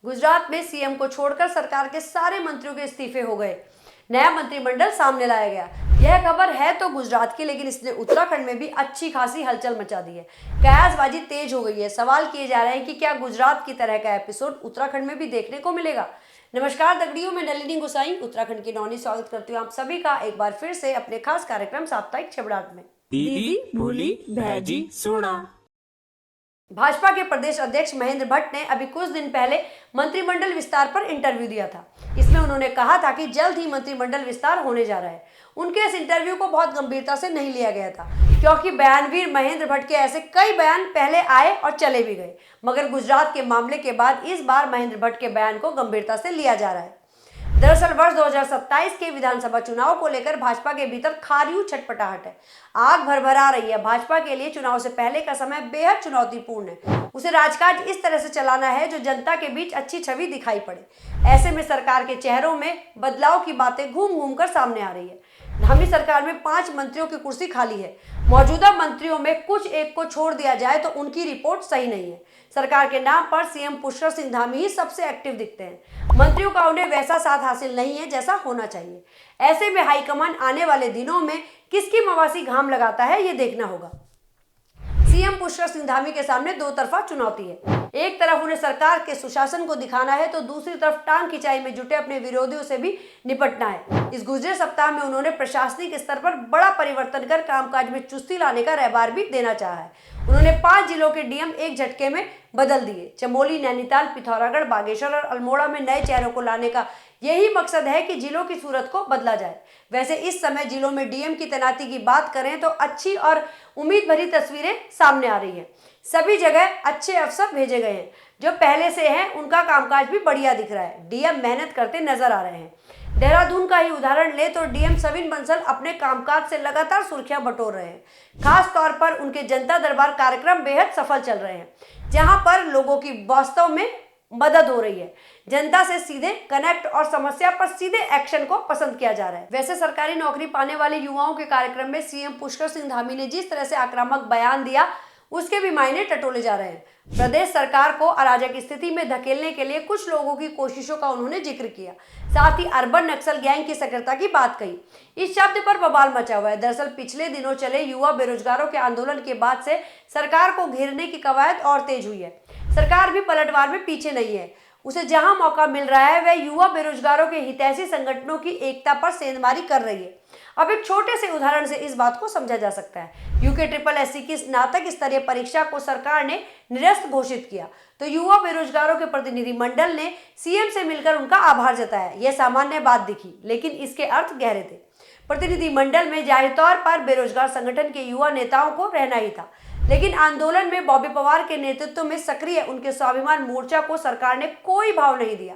गुजरात में सीएम को छोड़कर सरकार के सारे मंत्रियों के इस्तीफे हो गए। नया मंत्रिमंडल सामने लाया गया। यह खबर है तो गुजरात की, लेकिन इसने उत्तराखंड में भी अच्छी खासी हलचल मचा दी है। कयासबाजी तेज हो गई है। सवाल किए जा रहे हैं कि क्या गुजरात की तरह का एपिसोड उत्तराखंड में भी देखने को मिलेगा। नमस्कार दगड़ियों, मैं नलिनी गोसाई उत्तराखंड की नौनी स्वागत करती हूँ आप सभी का एक बार फिर से अपने खास कार्यक्रम साप्ताहिक छबड़ाहट में। दीदी भूली भैजी सुना। भाजपा के प्रदेश अध्यक्ष महेंद्र भट्ट ने अभी कुछ दिन पहले मंत्रिमंडल विस्तार पर इंटरव्यू दिया था। इसमें उन्होंने कहा था कि जल्द ही मंत्रिमंडल विस्तार होने जा रहा है। उनके इस इंटरव्यू को बहुत गंभीरता से नहीं लिया गया था, क्योंकि बयानवीर महेंद्र भट्ट के ऐसे कई बयान पहले आए और चले भी गए, मगर गुजरात के मामले के बाद इस बार महेंद्र भट्ट के बयान को गंभीरता से लिया जा रहा है। दरअसल वर्ष 2027 के विधानसभा चुनाव को लेकर भाजपा के भीतर खारियू छटपटाहट है। आग भरभरा रही है। भाजपा के लिए चुनाव से पहले का समय बेहद चुनौतीपूर्ण है। उसे राजकाज इस तरह से चलाना है जो जनता के बीच अच्छी छवि दिखाई पड़े। ऐसे में सरकार के चेहरों में बदलाव की बातें घूम घूम कर सामने आ रही है। धामी सरकार में 5 मंत्रियों की कुर्सी खाली है। मौजूदा मंत्रियों में कुछ एक को छोड़ दिया जाए तो उनकी रिपोर्ट सही नहीं है। सरकार के नाम पर सीएम पुष्कर सिंह धामी ही सबसे एक्टिव दिखते हैं। मंत्रियों का उन्हें वैसा साथ हासिल नहीं है जैसा होना चाहिए। ऐसे में हाईकमान आने वाले दिनों में किसकी मवासी घाम लगाता है, ये देखना होगा। सीएम पुष्कर सिंह धामी के सामने दो तरफा चुनौती है। एक तरफ उन्हें सरकार के सुशासन को दिखाना है, तो दूसरी तरफ टांग खिंचाई में जुटे अपने विरोधियों से भी निपटना है। इस गुजरे सप्ताह में उन्होंने प्रशासनिक स्तर पर बड़ा परिवर्तन कर कामकाज में चुस्ती लाने का रहबार भी देना चाहा है। उन्होंने 5 जिलों के डीएम एक झटके में बदल दिए। चमोली, नैनीताल, पिथौरागढ़, बागेश्वर और अल्मोड़ा में नए चेहरों को लाने का यही मकसद है कि जिलों की सूरत को बदला जाए। वैसे इस समय जिलों में डीएम की तैनाती की बात करें तो अच्छी और उम्मीद भरी तस्वीरें सामने आ रही है। सभी जगह अच्छे अफसर भेजे गए हैं। जो पहले से हैं उनका कामकाज भी बढ़िया दिख रहा है। डीएम मेहनत करते नजर आ रहे हैं। देहरादून का ही उदाहरण ले तो डीएम सविन बंसल अपने कामकाज से लगातार सुर्खियां बटोर रहे हैं। खास तौर पर उनके जनता दरबार कार्यक्रम बेहद सफल चल रहे हैं, जहां पर लोगों की वास्तव में मदद हो रही है। जनता से सीधे कनेक्ट और समस्या पर सीधे एक्शन को पसंद किया जा रहा है। वैसे सरकारी नौकरी पाने वाले युवाओं के कार्यक्रम में सीएम पुष्कर सिंह धामी ने जिस तरह से आक्रामक बयान दिया, उसके भी मायने टटोले जा रहे हैं। प्रदेश सरकार को अराजक स्थिति में धकेलने के लिए कुछ लोगों की कोशिशों का उन्होंने जिक्र किया। साथ ही अर्बन नक्सल गैंग की सक्रियता की बात कही। इस शब्द पर बवाल मचा हुआ है। दरअसल पिछले दिनों चले युवा बेरोजगारों के आंदोलन के बाद से सरकार को घेरने की कवायद और तेज हुई है। सरकार भी पलटवार में पीछे नहीं है। उसे जहां मौका मिल रहा है वह युवा बेरोजगारों के हितैषी संगठनों की एकता पर सेंधमारी कर रही है। अब एक छोटे से उदाहरण से इस बात को समझा जा सकता है। यूके SSSC की स्नातक स्तरीय परीक्षा को सरकार ने निरस्त घोषित किया, तो युवा बेरोजगारों के प्रतिनिधि मंडल ने सीएम से मिलकर उनका आभार जताया। यह सामान्य बात दिखी, लेकिन इसके अर्थ गहरे थे। प्रतिनिधि मंडल में जाहिर तौर पर बेरोजगार संगठन के युवा नेताओं को रहना ही था, लेकिन आंदोलन में बॉबी पवार के नेतृत्व में सक्रिय उनके स्वाभिमान मोर्चा को सरकार ने कोई भाव नहीं दिया।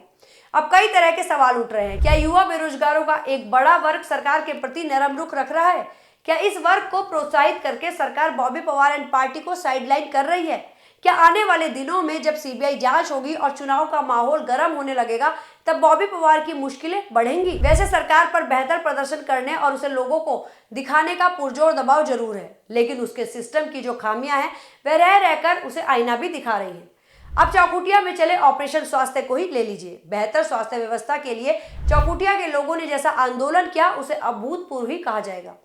अब कई तरह के सवाल उठ रहे हैं। क्या युवा बेरोजगारों का एक बड़ा वर्ग सरकार के प्रति नरम रुख रख रहा है? क्या इस वर्ग को प्रोत्साहित करके सरकार बॉबी पवार एंड पार्टी को साइडलाइन कर रही है? क्या आने वाले दिनों में जब सीबीआई जांच होगी और चुनाव का माहौल गर्म होने लगेगा, तब बॉबी पवार की मुश्किलें बढ़ेंगी? वैसे सरकार पर बेहतर प्रदर्शन करने और उसे लोगों को दिखाने का पुरजोर दबाव जरूर है, लेकिन उसके सिस्टम की जो खामियां हैं वह रह रहकर उसे आईना भी दिखा रही है। अब चौकुटिया में चले ऑपरेशन स्वास्थ्य को ही ले लीजिए। बेहतर स्वास्थ्य व्यवस्था के लिए चौकुटिया के लोगों ने जैसा आंदोलन किया, उसे अभूतपूर्व ही कहा जाएगा।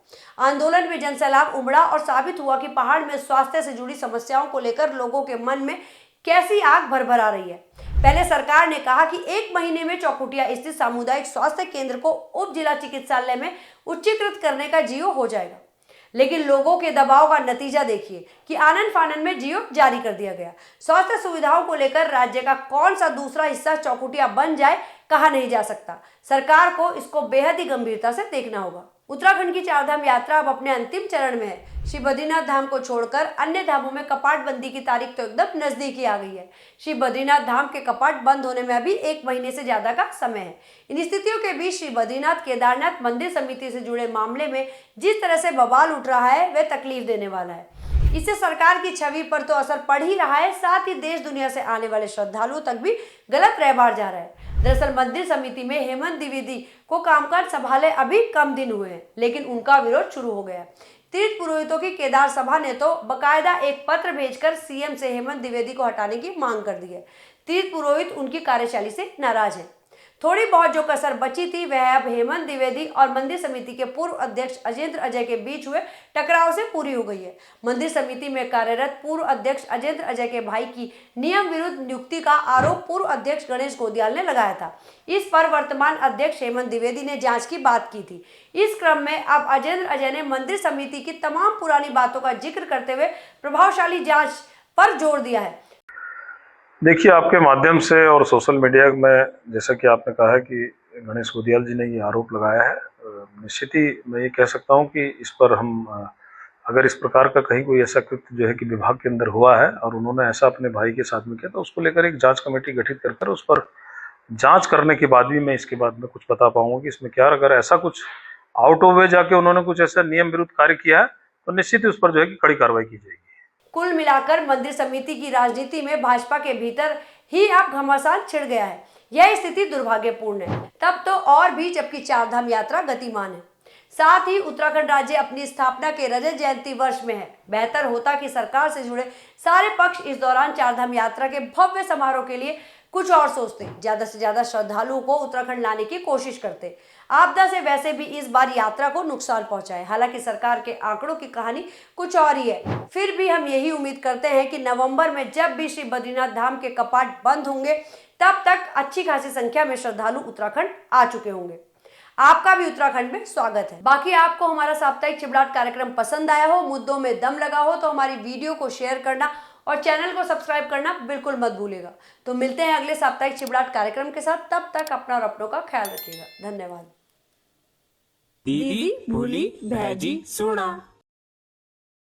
आंदोलन में जनसैलाब उमड़ा और साबित हुआ कि पहाड़ में स्वास्थ्य से जुड़ी समस्याओं को लेकर लोगों के मन में कैसी आग भरभरा रही है। पहले सरकार ने कहा कि 1 महीने में चौकुटिया स्थित सामुदायिक स्वास्थ्य केंद्र को उप जिला चिकित्सालय में उच्चीकृत करने का जियो हो जाएगा, लेकिन लोगों के दबाव का नतीजा देखिए कि आनन फानन में जियो जारी कर दिया गया। स्वास्थ्य सुविधाओं को लेकर राज्य का कौन सा दूसरा हिस्सा चौकुटिया बन जाए, कहा नहीं जा सकता। सरकार को इसको बेहद ही गंभीरता से देखना होगा। उत्तराखंड की 4 धाम यात्रा अब अपने अंतिम चरण में है। श्री बद्रीनाथ धाम को छोड़कर अन्य धामों में कपाट बंदी की तारीख तो एकदम नजदीकी आ गई है। श्री बद्रीनाथ धाम के कपाट बंद होने में अभी 1 महीने से ज्यादा का समय है। इन स्थितियों के बीच श्री बद्रीनाथ केदारनाथ मंदिर समिति से जुड़े मामले में जिस तरह से बवाल उठ रहा है वह तकलीफ देने वाला है। इससे सरकार की छवि पर तो असर पड़ ही रहा है, साथ ही देश दुनिया से आने वाले श्रद्धालुओं तक भी गलत रहबार जा रहा है। दरअसल मंदिर समिति में हेमंत द्विवेदी को कामकाज संभाले अभी कम दिन हुए हैं, लेकिन उनका विरोध शुरू हो गया। तीर्थ पुरोहितों की केदार सभा ने तो बकायदा एक पत्र भेजकर सीएम से हेमंत द्विवेदी को हटाने की मांग कर दी है। तीर्थ पुरोहित उनकी कार्यशैली से नाराज हैं। थोड़ी बहुत जो कसर बची थी वह अब हेमंत द्विवेदी और मंदिर समिति के पूर्व अध्यक्ष अजेंद्र अजय के बीच हुए टकराव से पूरी हो गई है। मंदिर समिति में कार्यरत पूर्व अध्यक्ष अजेंद्र अजय के भाई की नियम विरुद्ध नियुक्ति का आरोप पूर्व अध्यक्ष गणेश गोदियाल ने लगाया था। इस पर वर्तमान अध्यक्ष हेमंत द्विवेदी ने जांच की बात की थी। इस क्रम में अब अजेंद्र अजय ने मंदिर समिति की तमाम पुरानी बातों का जिक्र करते हुए प्रभावशाली जांच पर जोर दिया है। देखिए, आपके माध्यम से और सोशल मीडिया में जैसा कि आपने कहा है कि गणेश गोदियाल जी ने ये आरोप लगाया है, निश्चित ही मैं ये कह सकता हूँ कि इस पर हम अगर इस प्रकार का कहीं कोई ऐसा कृत्य जो है कि विभाग के अंदर हुआ है और उन्होंने ऐसा अपने भाई के साथ में किया तो उसको लेकर एक जांच कमेटी गठित कर उस पर जांच करने के बाद भी मैं इसके बाद में कुछ बता पाऊंगा कि इसमें क्या, अगर ऐसा कुछ आउट ऑफ वे जाके उन्होंने कुछ ऐसा नियम विरुद्ध कार्य किया है तो निश्चित ही उस पर जो है कि कड़ी कार्रवाई की जाएगी। कुल मिलाकर मंदिर समिति की राजनीति में भाजपा के भीतर ही अब घमासान छिड़ गया है। यह स्थिति दुर्भाग्यपूर्ण है। तब तो और भी जबकि चारधाम यात्रा गतिमान है। साथ ही उत्तराखंड राज्य अपनी स्थापना के रजत जयंती वर्ष में है। बेहतर होता कि सरकार से जुड़े सारे पक्ष इस दौरान चारधाम यात्रा के भव्य समारोह के लिए कुछ और सोचते, ज्यादा से ज्यादा श्रद्धालुओं को उत्तराखंड लाने की कोशिश करते। आपदा से वैसे भी इस बार यात्रा को नुकसान पहुंचा है। हालांकि सरकार के आंकड़ों की कहानी कुछ और ही है। फिर भी हम यही उम्मीद करते हैं कि नवंबर में जब भी श्री बद्रीनाथ धाम के कपाट बंद होंगे तब तक अच्छी खासी संख्या में श्रद्धालु उत्तराखंड आ चुके होंगे। आपका भी उत्तराखंड में स्वागत है। बाकी आपको हमारा साप्ताहिक चिबलाट कार्यक्रम पसंद आया हो, मुद्दों में दम लगा हो तो हमारी वीडियो को शेयर करना और चैनल को सब्सक्राइब करना बिल्कुल मत भूलिएगा। तो मिलते हैं अगले साप्ताहिक चिबलाट कार्यक्रम के साथ। तब तक अपना और अपनों का ख्याल रखिएगा। धन्यवाद। दीदी भूली भैजी सुना।